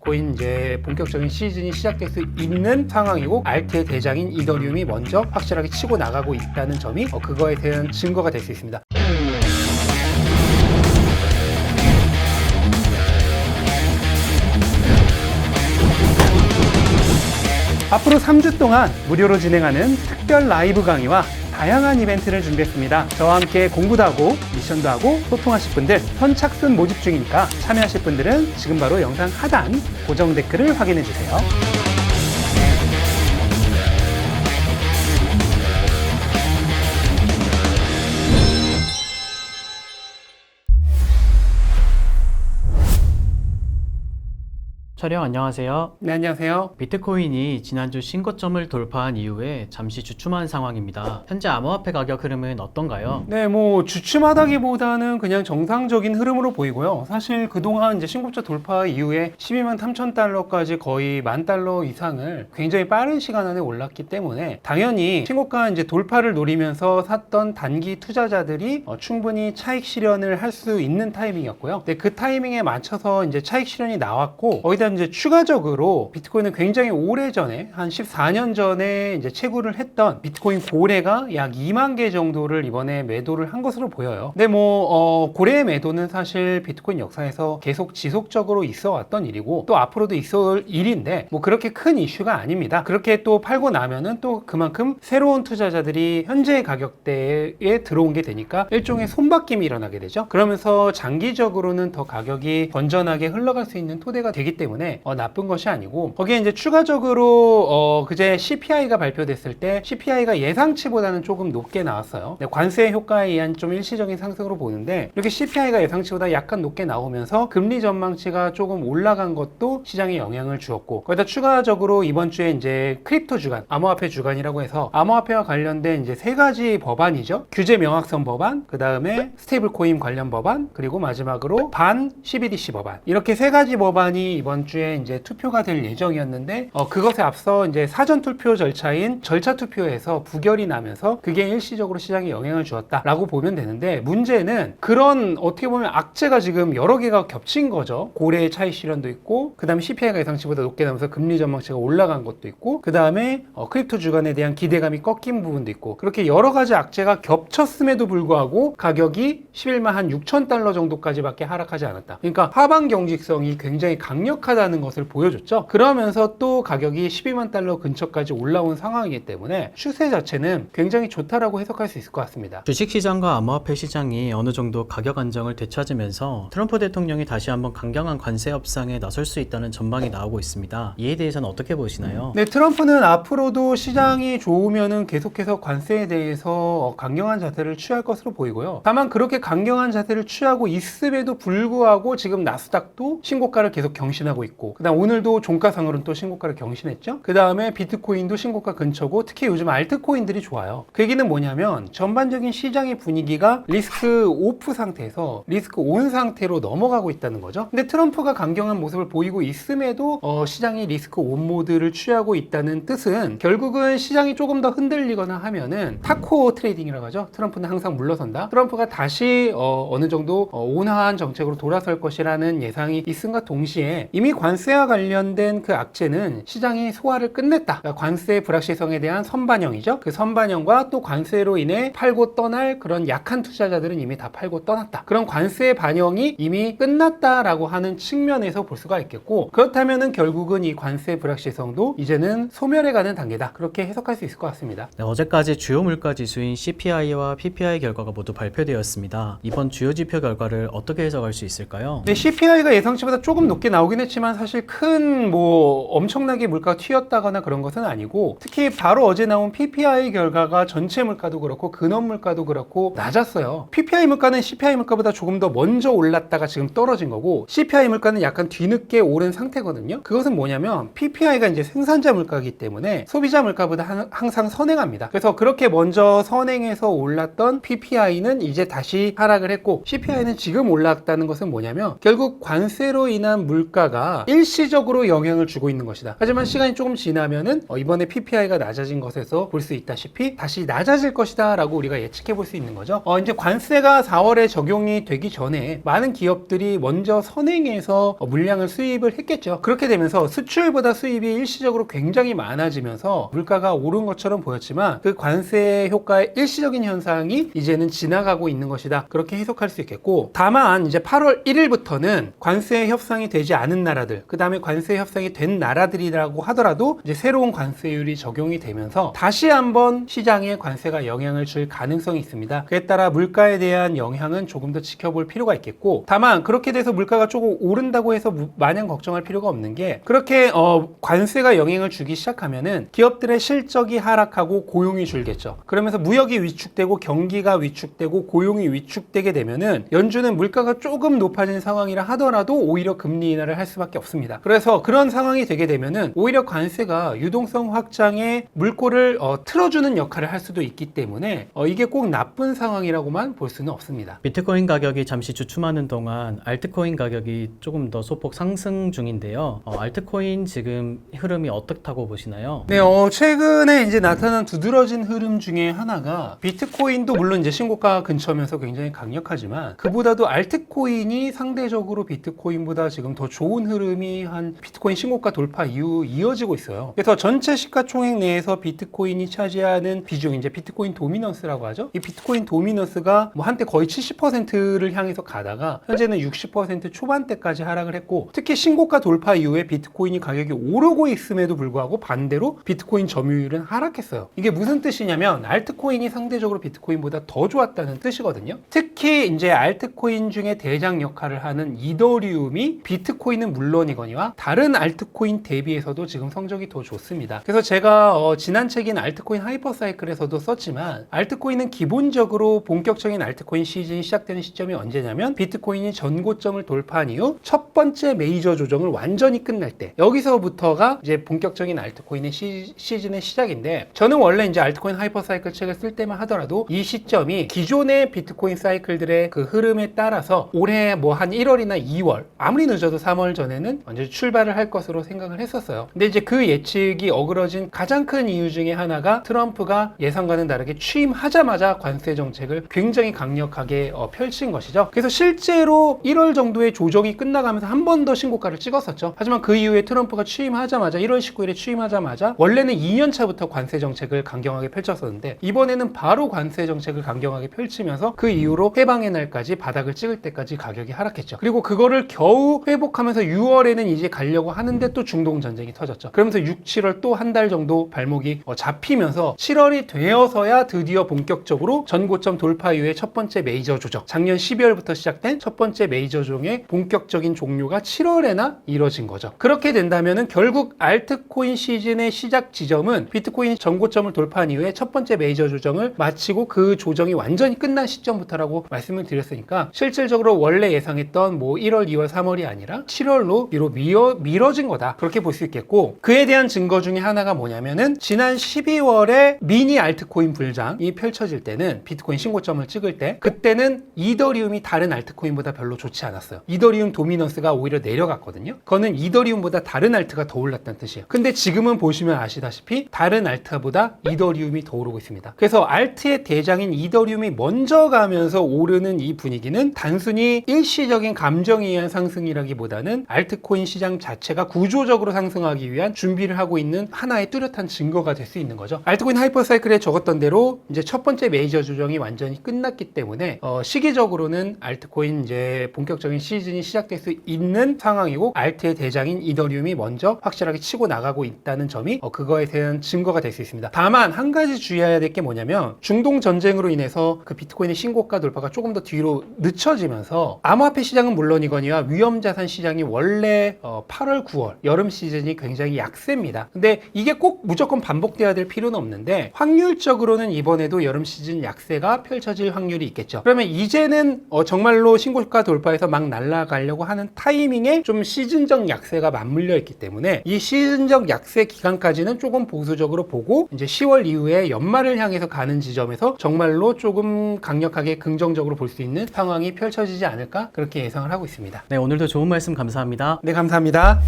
비트코인 이제 본격적인 시즌이 시작될 수 있는 상황이고, 알트의 대장인 이더리움이 먼저 확실하게 치고 나가고 있다는 점이 그거에 대한 증거가 될 수 있습니다. 앞으로 3주 동안 무료로 진행하는 특별 라이브 강의와 다양한 이벤트를 준비했습니다. 저와 함께 공부도 하고 미션도 하고 소통하실 분들, 선착순 모집 중이니까 참여하실 분들은 지금 바로 영상 하단 고정 댓글을 확인해 주세요. 촬영 안녕하세요. 네, 안녕하세요. 비트코인이 지난주 신고점을 돌파한 이후에 잠시 주춤한 상황입니다. 현재 암호화폐 가격 흐름은 어떤가요? 네, 뭐 주춤하다기보다는 그냥 정상적인 흐름으로 보이고요. 사실 그동안 이제 신고점 돌파 이후에 12만 3천 달러까지 거의 10,000달러 이상을 굉장히 빠른 시간 안에 올랐기 때문에 당연히 신고가 이제 돌파를 노리면서 샀던 단기 투자자들이 충분히 차익 실현을 할 수 있는 타이밍이었고요. 근데 그 타이밍에 맞춰서 이제 차익 실현이 나왔고, 거기다 이제 추가적으로 비트코인은 굉장히 오래전에 한 14년 전에 이제 채굴을 했던 비트코인 고래가 약 2만 개 정도를 이번에 매도를 한 것으로 보여요. 근데 고래의 매도는 사실 비트코인 역사에서 계속 지속적으로 있어 왔던 일이고 또 앞으로도 있을 일인데 그렇게 큰 이슈가 아닙니다. 그렇게 또 팔고 나면은 또 그만큼 새로운 투자자들이 현재 가격대에 들어온 게 되니까 일종의 손바뀜이 일어나게 되죠. 그러면서 장기적으로는 더 가격이 건전하게 흘러갈 수 있는 토대가 되기 때문에 나쁜 것이 아니고, 거기에 이제 추가적으로 그제 CPI가 발표됐을 때 CPI가 예상치보다는 조금 높게 나왔어요. 관세 효과에 의한 좀 일시적인 상승으로 보는데, 이렇게 CPI가 예상치보다 약간 높게 나오면서 금리 전망치가 조금 올라간 것도 시장에 영향을 주었고, 거기다 추가적으로 이번 주에 이제 크립토 주간, 암호화폐 주간이라고 해서 암호화폐와 관련된 이제 3가지 법안이죠. 규제 명확성 법안, 그 다음에 스테이블 코인 관련 법안, 그리고 마지막으로 반 CBDC 법안, 이렇게 3가지 법안이 이번 주에 이제 투표가 될 예정이었는데 그것에 앞서 이제 사전 투표 절차인 절차 투표에서 부결이 나면서 그게 일시적으로 시장에 영향을 주었다라고 보면 되는데, 문제는 그런 어떻게 보면 악재가 지금 여러 개가 겹친 거죠. 고래의 차익 실현도 있고, 그 다음에 CPI가 예상치보다 높게 나오면서 금리 전망치가 올라간 것도 있고, 그 다음에 크립토 주간에 대한 기대감이 꺾인 부분도 있고, 그렇게 여러 가지 악재가 겹쳤음에도 불구하고 가격이 11만 한 6천 달러 정도까지밖에 하락하지 않았다. 그러니까 하방 경직성이 굉장히 강력하다는 것을 보여줬죠. 그러면서 또 가격이 12만 달러 근처까지 올라온 상황이기 때문에 추세 자체는 굉장히 좋다라고 해석할 수 있을 것 같습니다. 주식시장과 암호화폐 시장이 어느 정도 가격 안정을 되찾으면서 트럼프 대통령이 다시 한번 강경한 관세 협상에 나설 수 있다는 전망이 나오고 있습니다. 이에 대해서는 어떻게 보시나요? 네, 트럼프는 앞으로도 시장이 좋으면은 계속해서 관세에 대해서 강경한 자세를 취할 것으로 보이고요. 다만 그렇게 강경한 자세를 취하고 있음에도 불구하고 지금 나스닥도 신고가를 계속 경신하고 있고, 그다음 오늘도 종가상으로는 또 신고가를 경신했죠. 그 다음에 비트코인도 신고가 근처고, 특히 요즘 알트코인들이 좋아요. 그 얘기는 뭐냐면 전반적인 시장의 분위기가 리스크 오프 상태에서 리스크 온 상태로 넘어가고 있다는 거죠. 근데 트럼프가 강경한 모습을 보이고 있음에도 시장이 리스크 온 모드를 취하고 있다는 뜻은 결국은 시장이 조금 더 흔들리거나 하면은 타코 트레이딩이라고 하죠. 트럼프는 항상 물러선다. 트럼프가 다시 어느 정도 온화한 정책으로 돌아설 것이라는 예상이 있음과 동시에 이미 관세와 관련된 그 악재는 시장이 소화를 끝냈다. 그러니까 관세 불확실성에 대한 선반영이죠. 그 선반영과 또 관세로 인해 팔고 떠날 그런 약한 투자자들은 이미 다 팔고 떠났다. 그런 관세 반영이 이미 끝났다라고 하는 측면에서 볼 수가 있겠고, 그렇다면은 결국은 이 관세 불확실성도 이제는 소멸해가는 단계다. 그렇게 해석할 수 있을 것 같습니다. 네, 어제까지 주요 물가 지수인 CPI와 PPI 결과가 모두 발표되었습니다. 이번 주요 지표 결과를 어떻게 해석할 수 있을까요? 네, CPI가 예상치보다 조금 높게 나오긴 했지만 사실 큰 엄청나게 물가가 튀었다거나 그런 것은 아니고, 특히 바로 어제 나온 PPI 결과가 전체 물가도 그렇고 근원 물가도 그렇고 낮았어요. PPI 물가는 CPI 물가보다 조금 더 먼저 올랐다가 지금 떨어진 거고, CPI 물가는 약간 뒤늦게 오른 상태거든요. 그것은 뭐냐면 PPI가 이제 생산자 물가이기 때문에 소비자 물가보다 항상 선행합니다. 그래서 그렇게 먼저 선행해서 올랐던 PPI는 이제 다시 하락을 했고, CPI는 지금 올랐다는 것은 뭐냐면 결국 관세로 인한 물가가 물가가 일시적으로 영향을 주고 있는 것이다. 하지만 시간이 조금 지나면은 이번에 PPI가 낮아진 것에서 볼 수 있다시피 다시 낮아질 것이다 라고 우리가 예측해 볼 수 있는 거죠. 이제 관세가 4월에 적용이 되기 전에 많은 기업들이 먼저 선행해서 물량을 수입을 했겠죠. 그렇게 되면서 수출보다 수입이 일시적으로 굉장히 많아지면서 물가가 오른 것처럼 보였지만 그 관세 효과의 일시적인 현상이 이제는 지나가고 있는 것이다. 그렇게 해석할 수 있겠고, 다만 이제 8월 1일부터는 관세 협상이 되지 않은 나라들, 그 다음에 관세 협상이 된 나라들이라고 하더라도 이제 새로운 관세율이 적용이 되면서 다시 한번 시장에 관세가 영향을 줄 가능성이 있습니다. 그에 따라 물가에 대한 영향은 조금 더 지켜볼 필요가 있겠고, 다만 그렇게 돼서 물가가 조금 오른다고 해서 마냥 걱정할 필요가 없는 게, 그렇게 관세가 영향을 주기 시작하면은 기업들의 실적이 하락하고 고용이 줄겠죠. 그러면서 무역이 위축되고 경기가 위축되고 고용이 위축되게 되면은 연준은 물가가 조금 높아진 상황이라 하더라도 오히려 금리 인하를 할 수밖에 없습니다. 그래서 그런 상황이 되게 되면은 오히려 관세가 유동성 확장에 물꼬를 틀어주는 역할을 할 수도 있기 때문에 이게 꼭 나쁜 상황이라고만 볼 수는 없습니다. 비트코인 가격이 잠시 주춤하는 동안 알트코인 가격이 조금 더 소폭 상승 중인데요. 알트코인 지금 흐름이 어떻다고 보시나요? 네, 최근에 이제 나타난 두드러진 흐름 중에 하나가, 비트코인도 물론 이제 신고가 근처면서 굉장히 강력하지만 그보다도 알트코인이 상대적으로 비트코인보다 지금 더 좋은 흐름이 한 비트코인 신고가 돌파 이후 이어지고 있어요. 그래서 전체 시가총액 내에서 비트코인이 차지하는 비중, 이제 비트코인 도미넌스라고 하죠. 이 비트코인 도미넌스가 뭐 한때 거의 70%를 향해서 가다가 현재는 60% 초반대까지 하락을 했고, 특히 신고가 돌파 이후에 비트코인이 가격이 오르고 있음에도 불구하고 반대로 비트코인 점유율은 하락했어요. 이게 무슨 뜻이냐면 알트코인이 상대적으로 비트코인보다 더 좋았다는 뜻이거든요. 특히 이제 알트코인 중에 대장 역할을 하는 이더리움이 비트코인은 물론이거니와 다른 알트코인 대비해서도 지금 성적이 더 좋습니다. 그래서 제가 지난 책인 알트코인 하이퍼사이클에서도 썼지만, 알트코인은 기본적으로 본격적인 알트코인 시즌이 시작되는 시점이 언제냐면 비트코인이 전고점을 돌파한 이후 첫 번째 메이저 조정을 완전히 끝날 때, 여기서부터가 이제 본격적인 알트코인의 시즌의 시작인데, 저는 원래 이제 알트코인 하이퍼사이클 책을 쓸 때만 하더라도 이 시점이 기존의 비트코인 사이클들의 그 흐름에 따라서 올해 뭐 한 1월이나 2월, 아무리 늦어도 3월 전에는 완전히 출발을 할 것으로 생각을 했었어요. 근데 이제 그 예측이 어그러진 가장 큰 이유 중에 하나가 트럼프가 예상과는 다르게 취임하자마자 관세 정책을 굉장히 강력하게 펼친 것이죠. 그래서 실제로 1월 정도의 조정이 끝나가면서 한 번 더 신고가를 찍었었죠. 하지만 그 이후에 트럼프가 취임하자마자 1월 19일에 취임하자마자 원래는 2년 차부터 관세 정책을 강경하게 펼쳤었는데, 이번에는 바로 관세 정책을 강경하게 펼치면서 그 이후로 해방의 날까지 바닥을 찍을 때까지 가격이 하락했죠. 그리고 그거를 겨우 회복하면서 6월에는 이제 가려고 하는데 또 중동 전쟁이 터졌죠. 그러면서 6, 7월 또 한 달 정도 발목이 잡히면서 7월이 되어서야 드디어 본격적으로 전고점 돌파 이후에 첫 번째 메이저 조정, 작년 12월부터 시작된 첫 번째 메이저 조정의 본격적인 종료가 7월에나 이뤄진 거죠. 그렇게 된다면은 결국 알트코인 시즌의 시작 지점은 비트코인이 전고점을 돌파한 이후에 첫 번째 메이저 조정을 마치고 그 조정이 완전히 끝난 시점부터라고 말씀을 드렸으니까, 실질적으로 원래 예상했던 뭐 1월, 2월, 3월이 아니라 7월로 뒤로 미뤄진 거다, 그렇게 볼 수 있겠고, 그에 대한 증거 중에 하나가 뭐냐면은 지난 12월에 미니 알트코인 불장이 펼쳐질 때는, 비트코인 신고점을 찍을 때, 그때는 이더리움이 다른 알트코인보다 별로 좋지 않았어요. 이더리움 도미넌스가 오히려 내려갔거든요. 그거는 이더리움보다 다른 알트가 더 올랐다는 뜻이에요. 근데 지금은 보시면 아시다시피 다른 알트보다 이더리움이 더 오르고 있습니다. 그래서 알트의 대장인 이더리움이 먼저 가면서 오르는 이 분위기는 단순히 일시적인 감정에 의한 상승이라기보다는 알트코인 시장 자체가 구조적으로 상승하기 위한 준비를 하고 있는 하나의 뚜렷한 증거가 될 수 있는 거죠. 알트코인 하이퍼사이클에 적었던 대로 이제 첫 번째 메이저 조정이 완전히 끝났기 때문에 시기적으로는 알트코인 이제 본격적인 시즌이 시작될 수 있는 상황이고, 알트의 대장인 이더리움이 먼저 확실하게 치고 나가고 있다는 점이 그거에 대한 증거가 될 수 있습니다. 다만 한 가지 주의해야 될 게 뭐냐면, 중동 전쟁으로 인해서 그 비트코인의 신고가 돌파가 조금 더 뒤로 늦춰지면서 암호화폐 시장은 물론이거니와 위험자산 시장이 원래 8월, 9월 여름 시즌이 굉장히 약세입니다. 근데 이게 꼭 무조건 반복돼야 될 필요는 없는데, 확률적으로는 이번에도 여름 시즌 약세가 펼쳐질 확률이 있겠죠. 그러면 이제는 정말로 신고가 돌파해서 막 날아가려고 하는 타이밍에 좀 시즌적 약세가 맞물려 있기 때문에, 이 시즌적 약세 기간까지는 조금 보수적으로 보고 이제 10월 이후에 연말을 향해서 가는 지점에서 정말로 조금 강력하게 긍정적으로 볼 수 있는 상황이 펼쳐지지 않을까, 그렇게 예상을 하고 있습니다. 네, 오늘도 좋은 말씀 감사합니다. 감사합니다. 네, 감사합니다.